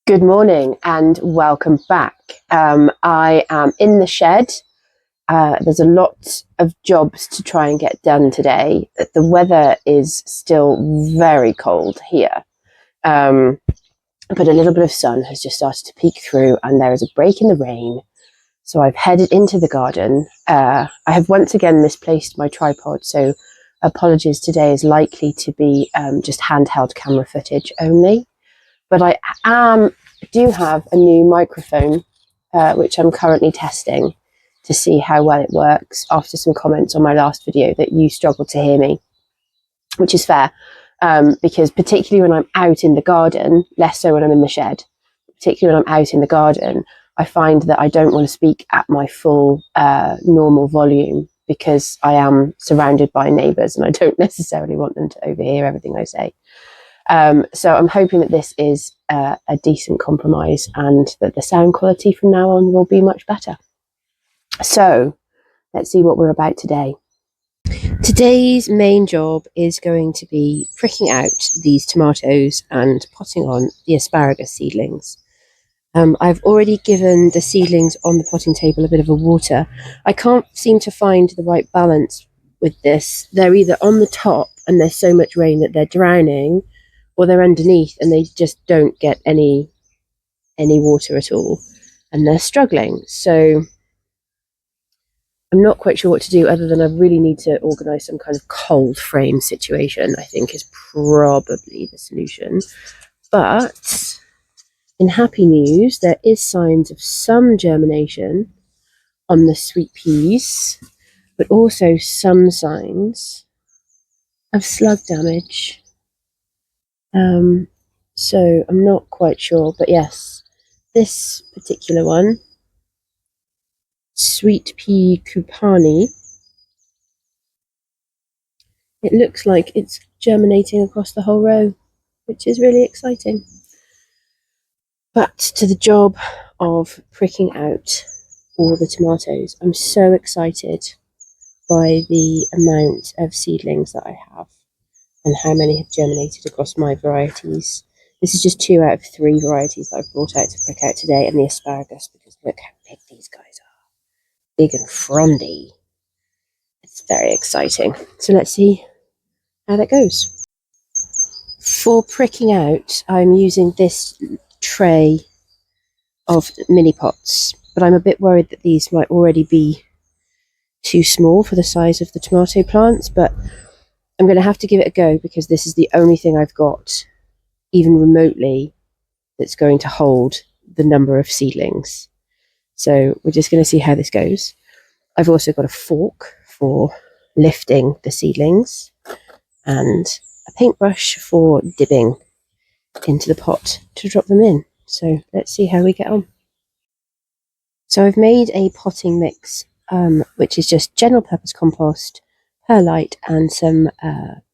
Good morning and welcome back. I am in the shed. There's a lot of jobs to try and get done today. The weather is still very cold here, but a little bit of sun has just started to peek through and there is a break in the rain. So I've headed into the garden. I have once again misplaced my tripod, so apologies, today is likely to be just handheld camera footage only. But I do have a new microphone, which I'm currently testing to see how well it works after some comments on my last video that you struggled to hear me, which is fair, because particularly when I'm out in the garden, less so when I'm in the shed, particularly when I'm out in the garden, I find that I don't want to speak at my full normal volume because I am surrounded by neighbours and I don't necessarily want them to overhear everything I say. So I'm hoping that this is a decent compromise and that the sound quality from now on will be much better. So let's see what we're about today. Today's main job is going to be pricking out these tomatoes and potting on the asparagus seedlings. I've already given the seedlings on the potting table a bit of a water. I can't seem to find the right balance with this. They're either on the top and there's so much rain that they're drowning, or they're underneath and they just don't get any water at all and they're struggling. So I'm not quite sure what to do other than I really need to organise some kind of cold frame situation, I think is probably the solution. But in happy news, there is signs of some germination on the sweet peas, but also some signs of slug damage. So I'm not quite sure, but yes, this particular one, sweet pea cupani, it looks like it's germinating across the whole row, which is really exciting. But to the job of pricking out all the tomatoes. I'm so excited by the amount of seedlings that I have and how many have germinated across my varieties. This is just 2 out of 3 varieties that I've brought out to prick out today, and the asparagus, because look how big these guys are. Big and frondy. It's very exciting. So let's see how that goes. For pricking out, I'm using this tray of mini pots, but I'm a bit worried that these might already be too small for the size of the tomato plants, but I'm going to have to give it a go because this is the only thing I've got, even remotely, that's going to hold the number of seedlings. So we're just going to see how this goes. I've also got a fork for lifting the seedlings and a paintbrush for dipping into the pot to drop them in. So let's see how we get on. So I've made a potting mix, which is just general purpose compost, perlite and some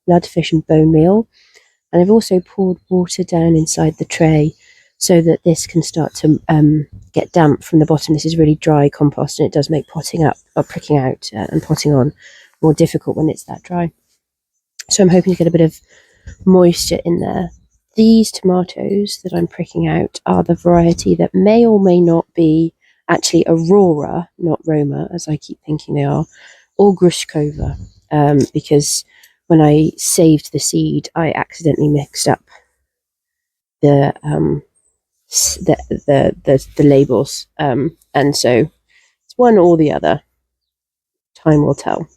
bloodfish and bone meal. And I've also poured water down inside the tray so that this can start to get damp from the bottom. This is really dry compost and it does make potting up or pricking out and potting on more difficult when it's that dry. So I'm hoping to get a bit of moisture in there. These tomatoes that I'm pricking out are the variety that may or may not be actually Aurora, not Roma, as I keep thinking they are, or Grushkova, because when I saved the seed, I accidentally mixed up the labels, and so it's one or the other. Time will tell.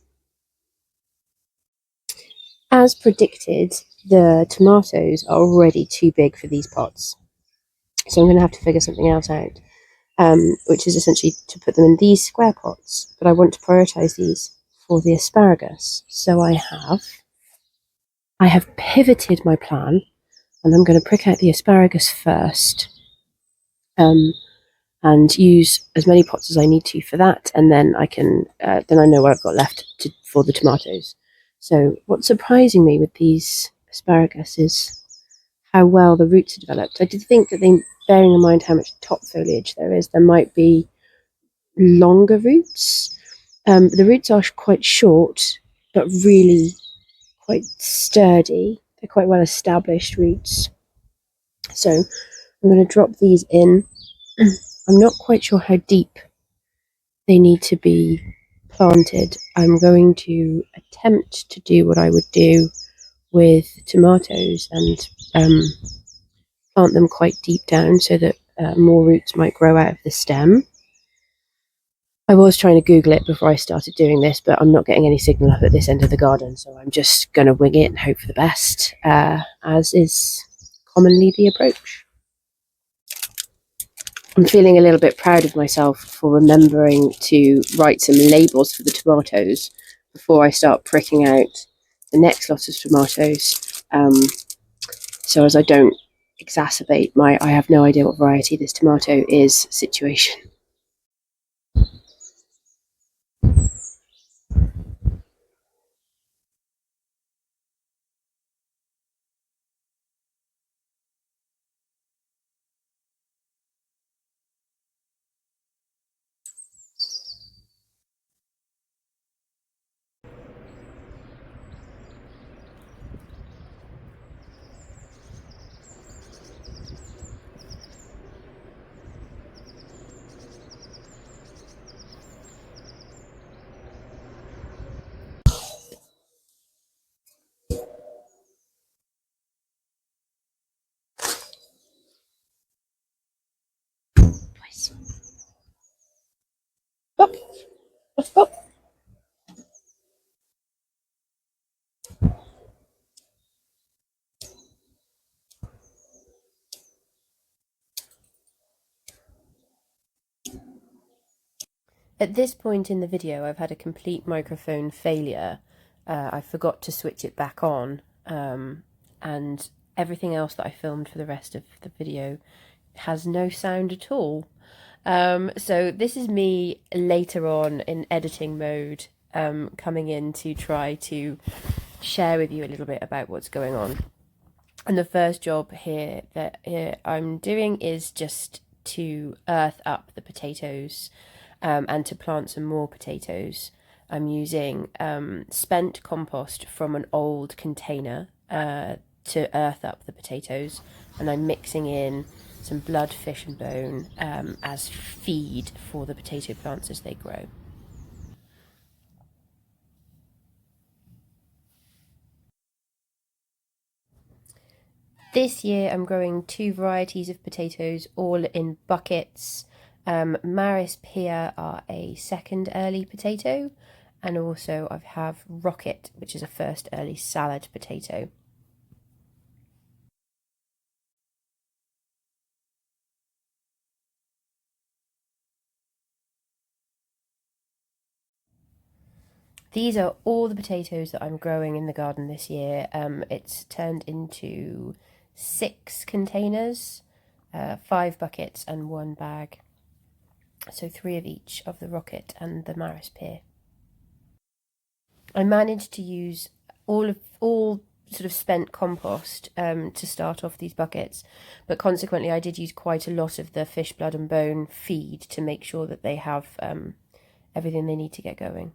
As predicted, the tomatoes are already too big for these pots, so I'm going to have to figure something else out, which is essentially to put them in these square pots, but I want to prioritise these for the asparagus. So I have pivoted my plan, and I'm going to prick out the asparagus first, and use as many pots as I need to for that, and then I can then I know what I've got left for the tomatoes. So what's surprising me with these asparagus is how well the roots are developed. I did think that bearing in mind how much top foliage there is, there might be longer roots. The roots are quite short, but really quite sturdy. They're quite well established roots. So I'm going to drop these in. I'm not quite sure how deep they need to be planted. I'm going to attempt to do what I would do with tomatoes and plant them quite deep down so that more roots might grow out of the stem. I was trying to Google it before I started doing this, but I'm not getting any signal up at this end of the garden, so I'm just going to wing it and hope for the best, as is commonly the approach. I'm feeling a little bit proud of myself for remembering to write some labels for the tomatoes before I start pricking out the next lot of tomatoes, so as I don't exacerbate my "I have no idea what variety this tomato is" situation. Look, let's go. At this point in the video, I've had a complete microphone failure. I forgot to switch it back on, and everything else that I filmed for the rest of the video has no sound at all. So this is me later on in editing mode, coming in to try to share with you a little bit about what's going on. And the first job here that I'm doing is just to earth up the potatoes, and to plant some more potatoes. I'm using spent compost from an old container to earth up the potatoes, and I'm mixing in some blood, fish and bone as feed for the potato plants as they grow. This year I'm growing two varieties of potatoes, all in buckets. Maris Pia are a second early potato, and also I have Rocket, which is a first early salad potato. These are all the potatoes that I'm growing in the garden this year. It's turned into 6 containers, 5 buckets and 1 bag. So 3 of each of the Rocket and the Maris Pear. I managed to use all sort of spent compost to start off these buckets, but consequently I did use quite a lot of the fish blood and bone feed to make sure that they have everything they need to get going.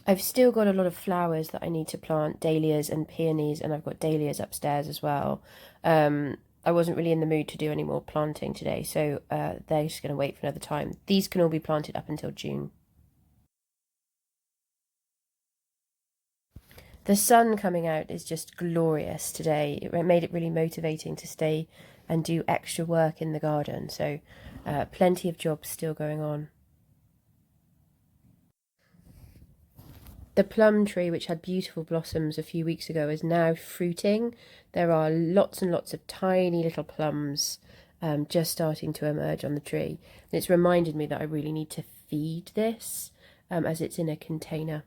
I've still got a lot of flowers that I need to plant, dahlias and peonies, and I've got dahlias upstairs as well. I wasn't really in the mood to do any more planting today, so they're just going to wait for another time. These can all be planted up until June. The sun coming out is just glorious today. It made it really motivating to stay and do extra work in the garden, so plenty of jobs still going on. The plum tree, which had beautiful blossoms a few weeks ago, is now fruiting. There are lots and lots of tiny little plums just starting to emerge on the tree. And it's reminded me that I really need to feed this, as it's in a container.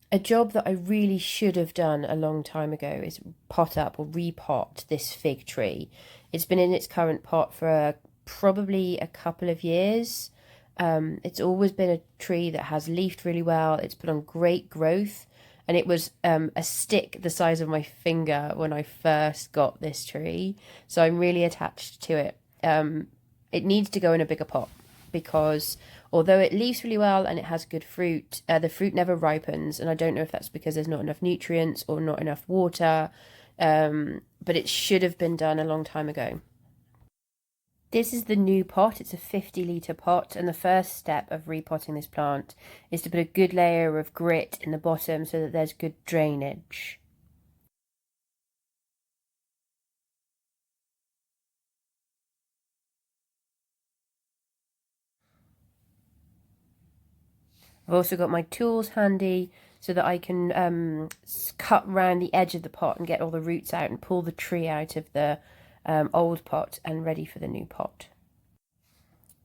A job that I really should have done a long time ago is pot up or repot this fig tree. It's been in its current pot for probably a couple of years. It's always been a tree that has leafed really well. It's put on great growth, and it was a stick the size of my finger when I first got this tree. So I'm really attached to it. It needs to go in a bigger pot because although it leaves really well and it has good fruit, the fruit never ripens. And I don't know if that's because there's not enough nutrients or not enough water, but it should have been done a long time ago. This is the new pot. It's a 50-litre pot, and the first step of repotting this plant is to put a good layer of grit in the bottom so that there's good drainage. I've also got my tools handy so that I can cut around the edge of the pot and get all the roots out and pull the tree out of the old pot and ready for the new pot.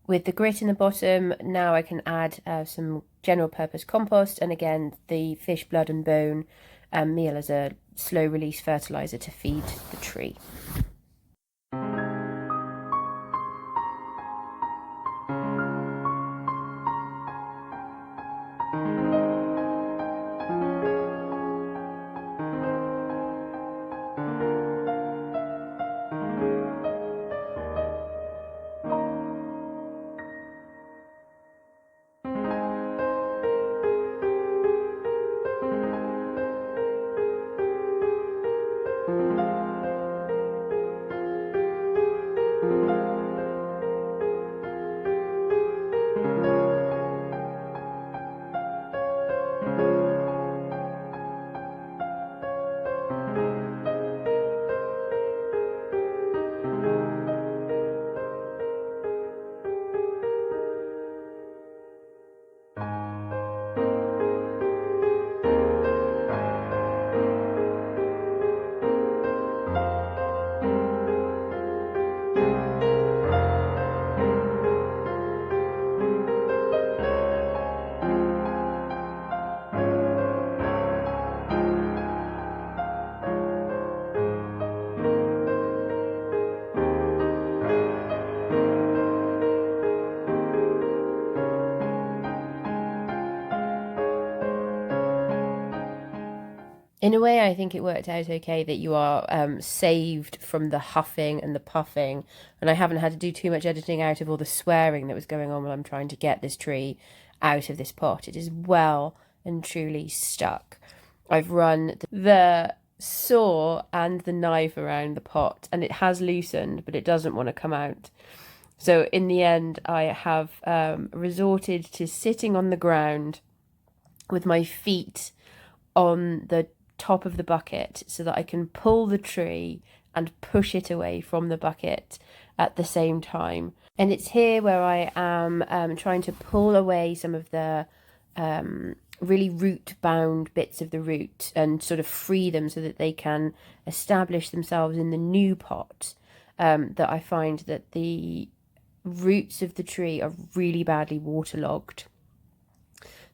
With the grit in the bottom, now I can add some general purpose compost, and again the fish blood and bone meal as a slow release fertilizer to feed the tree. In a way, I think it worked out okay that you are saved from the huffing and the puffing, and I haven't had to do too much editing out of all the swearing that was going on while I'm trying to get this tree out of this pot. It is well and truly stuck. I've run the saw and the knife around the pot, and it has loosened, but it doesn't want to come out. So in the end, I have resorted to sitting on the ground with my feet on the top of the bucket so that I can pull the tree and push it away from the bucket at the same time. And it's here where I am trying to pull away some of the really root bound bits of the root and sort of free them so that they can establish themselves in the new pot. That I find that the roots of the tree are really badly waterlogged.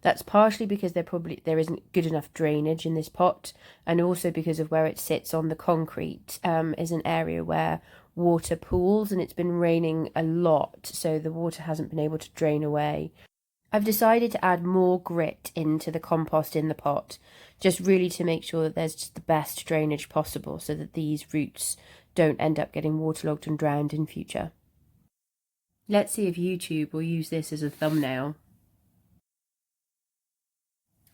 That's partially because there isn't good enough drainage in this pot, and also because of where it sits on the concrete is an area where water pools, and it's been raining a lot, so the water hasn't been able to drain away. I've decided to add more grit into the compost in the pot, just really to make sure that there's just the best drainage possible so that these roots don't end up getting waterlogged and drowned in future. Let's see if YouTube will use this as a thumbnail.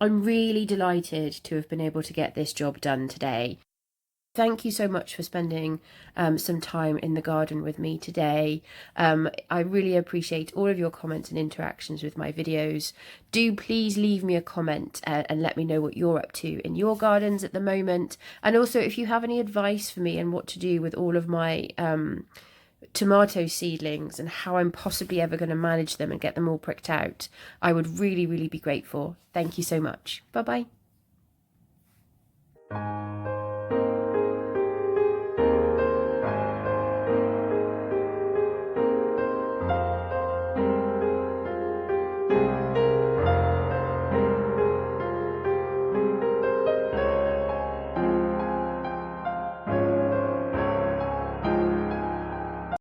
I'm really delighted to have been able to get this job done today. Thank you so much for spending some time in the garden with me today. I really appreciate all of your comments and interactions with my videos. Do please leave me a comment and let me know what you're up to in your gardens at the moment. And also if you have any advice for me on what to do with all of my tomato seedlings and how I'm possibly ever going to manage them and get them all pricked out, I would really, really be grateful. Thank you so much. Bye-bye.